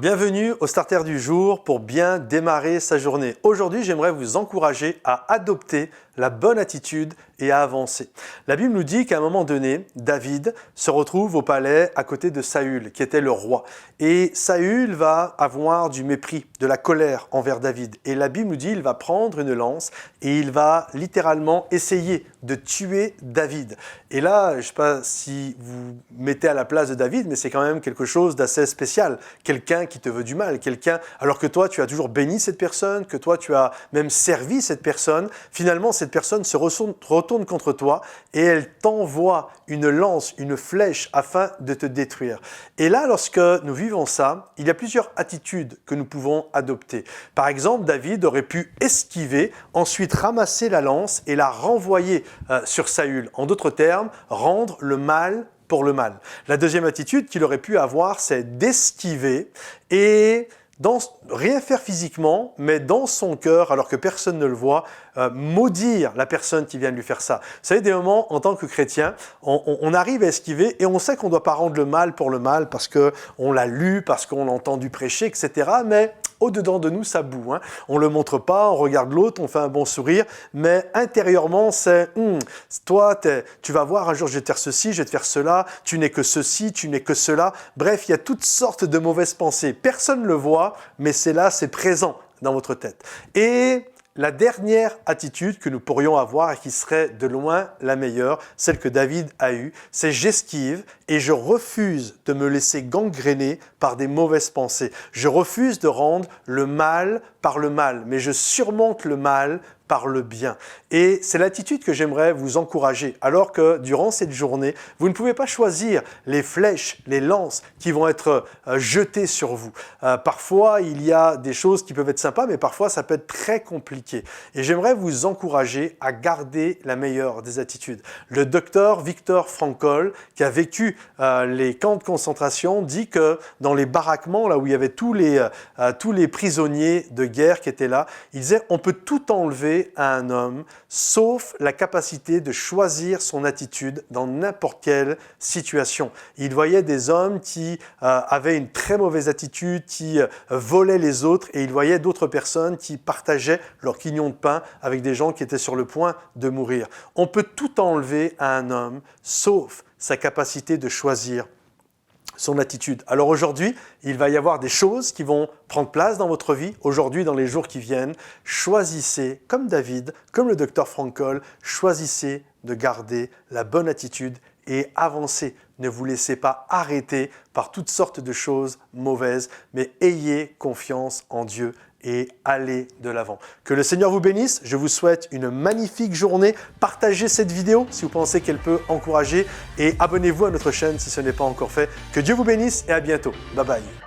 Bienvenue au Starter du jour pour bien démarrer sa journée. Aujourd'hui, j'aimerais vous encourager à adopter la bonne attitude et à avancer. La Bible nous dit qu'à un moment donné, David se retrouve au palais à côté de Saül, qui était le roi. Et Saül va avoir du mépris, de la colère envers David. Et la Bible nous dit qu'il va prendre une lance et il va littéralement essayer de tuer David. Et là, je ne sais pas si vous mettez à la place de David, mais c'est quand même quelque chose d'assez spécial. Quelqu'un qui te veut du mal, quelqu'un, alors que toi, tu as toujours béni cette personne, que toi, tu as même servi cette personne. Finalement, cette personne se retourne contre toi et elle t'envoie une lance, une flèche afin de te détruire. Et là, lorsque nous vivons ça, il y a plusieurs attitudes que nous pouvons adopter. Par exemple, David aurait pu esquiver, ensuite ramasser la lance et la renvoyer sur Saül. En d'autres termes, rendre le mal pour le mal. La deuxième attitude qu'il aurait pu avoir, c'est d'esquiver et rien faire physiquement, mais dans son cœur, alors que personne ne le voit, maudire la personne qui vient de lui faire ça. Vous savez, des moments, en tant que chrétien, on arrive à esquiver et on sait qu'on ne doit pas rendre le mal pour le mal parce qu'on l'a lu, parce qu'on l'a entendu prêcher, etc. Mais au-dedans de nous, ça boue. On ne le montre pas, on regarde l'autre, on fait un bon sourire, mais intérieurement, c'est toi, tu vas voir, un jour, je vais te faire ceci, je vais te faire cela, tu n'es que ceci, tu n'es que cela. Bref, il y a toutes sortes de mauvaises pensées. Personne ne le voit, mais c'est là, c'est présent dans votre tête. Et la dernière attitude que nous pourrions avoir et qui serait de loin la meilleure, celle que David a eue, c'est j'esquive et je refuse de me laisser gangréner par des mauvaises pensées. Je refuse de rendre le mal par le mal, mais je surmonte le mal par le bien. Et c'est l'attitude que j'aimerais vous encourager, alors que durant cette journée, vous ne pouvez pas choisir les flèches, les lances qui vont être jetées sur vous. Parfois, il y a des choses qui peuvent être sympas, mais parfois, ça peut être très compliqué. Et j'aimerais vous encourager à garder la meilleure des attitudes. Le docteur Viktor Frankl, qui a vécu les camps de concentration, dit que dans les baraquements, là où il y avait tous les prisonniers de guerre qui étaient là, il disait « on peut tout enlever à un homme, sauf la capacité de choisir son attitude dans n'importe quelle situation. » Il voyait des hommes qui avaient une très mauvaise attitude, qui volaient les autres, et il voyait d'autres personnes qui partageaient leur quignon de pain avec des gens qui étaient sur le point de mourir. On peut tout enlever à un homme, sauf sa capacité de choisir son attitude. Alors aujourd'hui, il va y avoir des choses qui vont prendre place dans votre vie. Aujourd'hui, dans les jours qui viennent, choisissez, comme David, comme le docteur Frankl, choisissez de garder la bonne attitude et avancez. Ne vous laissez pas arrêter par toutes sortes de choses mauvaises, mais ayez confiance en Dieu et allez de l'avant. Que le Seigneur vous bénisse. Je vous souhaite une magnifique journée. Partagez cette vidéo si vous pensez qu'elle peut encourager et abonnez-vous à notre chaîne si ce n'est pas encore fait. Que Dieu vous bénisse et à bientôt. Bye bye.